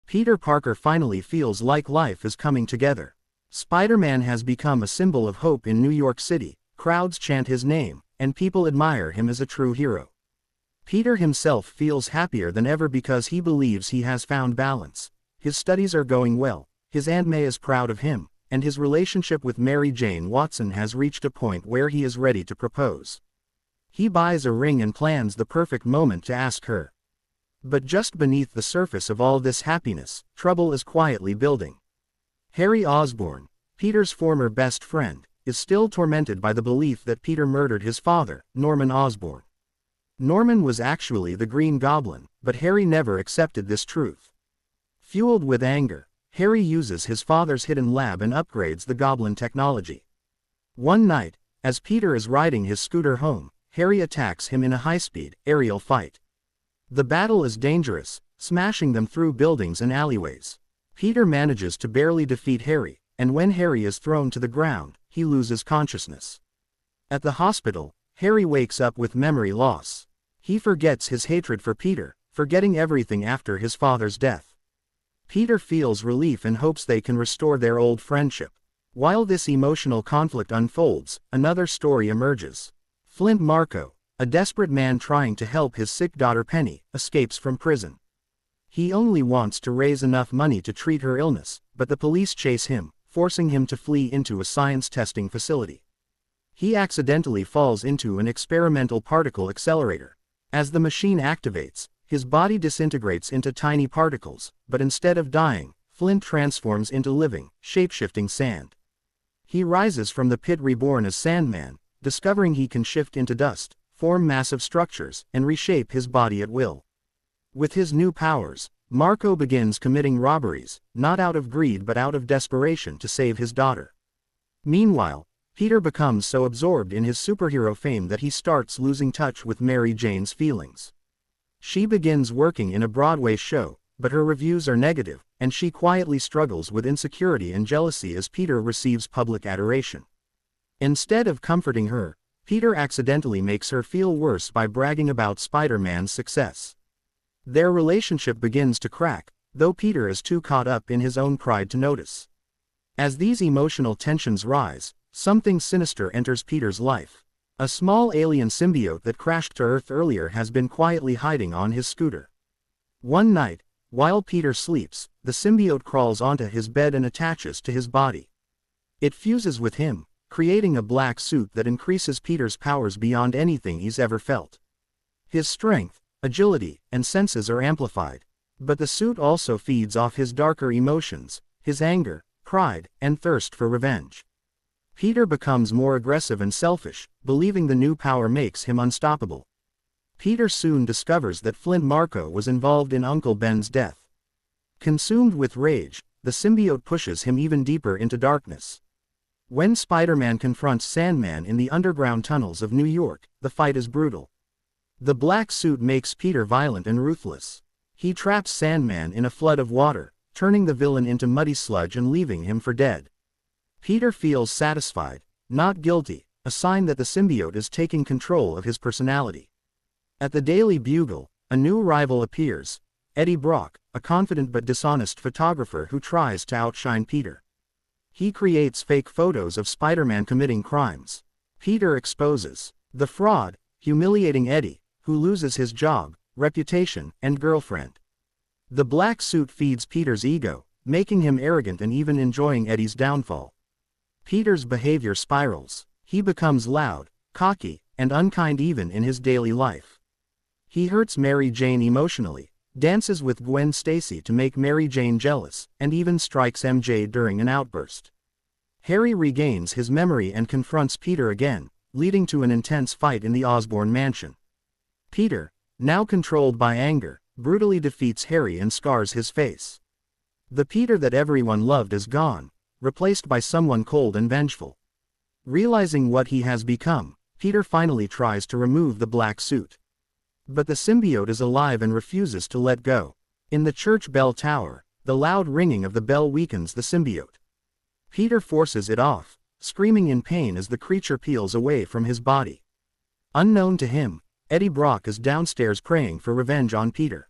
Peter Parker finally feels like life is coming together. Spider-Man has become a symbol of hope in New York City, crowds chant his name, and people admire him as a true hero. Peter himself feels happier than ever because he believes he has found balance. His studies are going well, his Aunt May is proud of him, and his relationship with Mary Jane Watson has reached a point where he is ready to propose. He buys a ring and plans the perfect moment to ask her. But just beneath the surface of all this happiness, trouble is quietly building. Harry Osborn, Peter's former best friend, is still tormented by the belief that Peter murdered his father, Norman Osborn. Norman was actually the Green Goblin, but Harry never accepted this truth. Fueled with anger, Harry uses his father's hidden lab and upgrades the Goblin technology. One night, as Peter is riding his scooter home, Harry attacks him in a high-speed, aerial fight. The battle is dangerous, smashing them through buildings and alleyways. Peter manages to barely defeat Harry, and when Harry is thrown to the ground, he loses consciousness. At the hospital, Harry wakes up with memory loss. He forgets his hatred for Peter, forgetting everything after his father's death. Peter feels relief and hopes they can restore their old friendship. While this emotional conflict unfolds, another story emerges. Flint Marko, a desperate man trying to help his sick daughter Penny, escapes from prison. He only wants to raise enough money to treat her illness, but the police chase him, forcing him to flee into a science testing facility. He accidentally falls into an experimental particle accelerator. As the machine activates, his body disintegrates into tiny particles, but instead of dying, Flint transforms into living, shape-shifting sand. He rises from the pit reborn as Sandman, discovering he can shift into dust, form massive structures, and reshape his body at will. With his new powers, Marko begins committing robberies, not out of greed but out of desperation to save his daughter. Meanwhile, Peter becomes so absorbed in his superhero fame that he starts losing touch with Mary Jane's feelings. She begins working in a Broadway show, but her reviews are negative, and she quietly struggles with insecurity and jealousy as Peter receives public adoration. Instead of comforting her, Peter accidentally makes her feel worse by bragging about Spider-Man's success. Their relationship begins to crack, though Peter is too caught up in his own pride to notice. As these emotional tensions rise, something sinister enters Peter's life. A small alien symbiote that crashed to Earth earlier has been quietly hiding on his scooter. One night, while Peter sleeps, the symbiote crawls onto his bed and attaches to his body. It fuses with him, creating a black suit that increases Peter's powers beyond anything he's ever felt. His strength, agility, and senses are amplified, but the suit also feeds off his darker emotions, his anger, pride, and thirst for revenge. Peter becomes more aggressive and selfish, believing the new power makes him unstoppable. Peter soon discovers that Flint Marko was involved in Uncle Ben's death. Consumed with rage, the symbiote pushes him even deeper into darkness. When Spider-Man confronts Sandman in the underground tunnels of New York, the fight is brutal. The black suit makes Peter violent and ruthless. He traps Sandman in a flood of water, turning the villain into muddy sludge and leaving him for dead. Peter feels satisfied, not guilty, a sign that the symbiote is taking control of his personality. At the Daily Bugle, a new rival appears, Eddie Brock, a confident but dishonest photographer who tries to outshine Peter. He creates fake photos of Spider-Man committing crimes. Peter exposes the fraud, humiliating Eddie, who loses his job, reputation, and girlfriend. The black suit feeds Peter's ego, making him arrogant and even enjoying Eddie's downfall. Peter's behavior spirals. He becomes loud, cocky, and unkind even in his daily life. He hurts Mary Jane emotionally, dances with Gwen Stacy to make Mary Jane jealous, and even strikes MJ during an outburst. Harry regains his memory and confronts Peter again, leading to an intense fight in the Osborn mansion. Peter, now controlled by anger, brutally defeats Harry and scars his face. The Peter that everyone loved is gone, replaced by someone cold and vengeful. Realizing what he has become, Peter finally tries to remove the black suit. But the symbiote is alive and refuses to let go. In the church bell tower, the loud ringing of the bell weakens the symbiote. Peter forces it off, screaming in pain as the creature peels away from his body. Unknown to him, Eddie Brock is downstairs praying for revenge on Peter.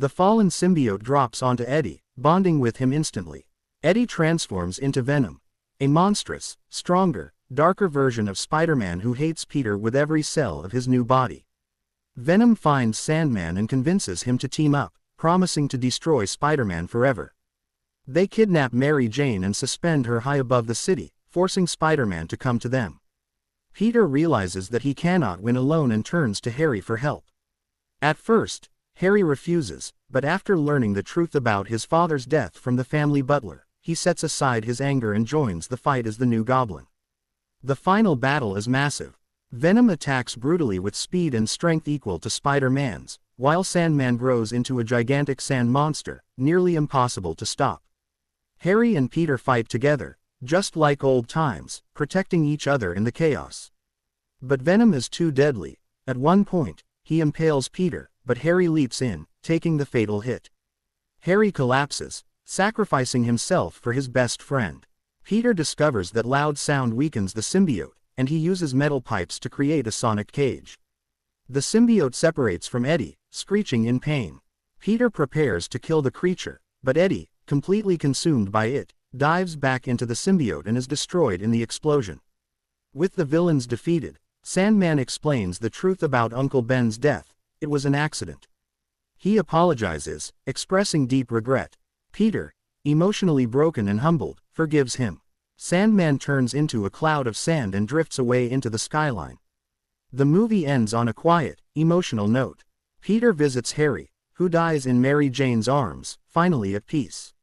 The fallen symbiote drops onto Eddie, bonding with him instantly. Eddie transforms into Venom, a monstrous, stronger, darker version of Spider-Man who hates Peter with every cell of his new body. Venom finds Sandman and convinces him to team up, promising to destroy Spider-Man forever. They kidnap Mary Jane and suspend her high above the city, forcing Spider-Man to come to them. Peter realizes that he cannot win alone and turns to Harry for help. At first, Harry refuses, but after learning the truth about his father's death from the family butler, he sets aside his anger and joins the fight as the new Goblin. The final battle is massive. Venom attacks brutally with speed and strength equal to Spider-Man's, while Sandman grows into a gigantic sand monster, nearly impossible to stop. Harry and Peter fight together, just like old times, protecting each other in the chaos. But Venom is too deadly. At one point, he impales Peter, but Harry leaps in, taking the fatal hit. Harry collapses, sacrificing himself for his best friend. Peter discovers that loud sound weakens the symbiote, and he uses metal pipes to create a sonic cage. The symbiote separates from Eddie, screeching in pain. Peter prepares to kill the creature, but Eddie, completely consumed by it, dives back into the symbiote and is destroyed in the explosion. With the villains defeated, Sandman explains the truth about Uncle Ben's death. It was an accident. He apologizes, expressing deep regret. Peter, emotionally broken and humbled, forgives him. Sandman turns into a cloud of sand and drifts away into the skyline. The movie ends on a quiet, emotional note. Peter visits Harry, who dies in Mary Jane's arms, finally at peace.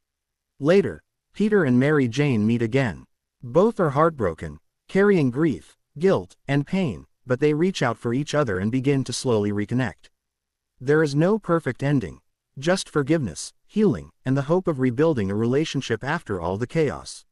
Later, Peter and Mary Jane meet again. Both are heartbroken, carrying grief, guilt, and pain, but they reach out for each other and begin to slowly reconnect. There is no perfect ending, just forgiveness, healing, and the hope of rebuilding a relationship after all the chaos.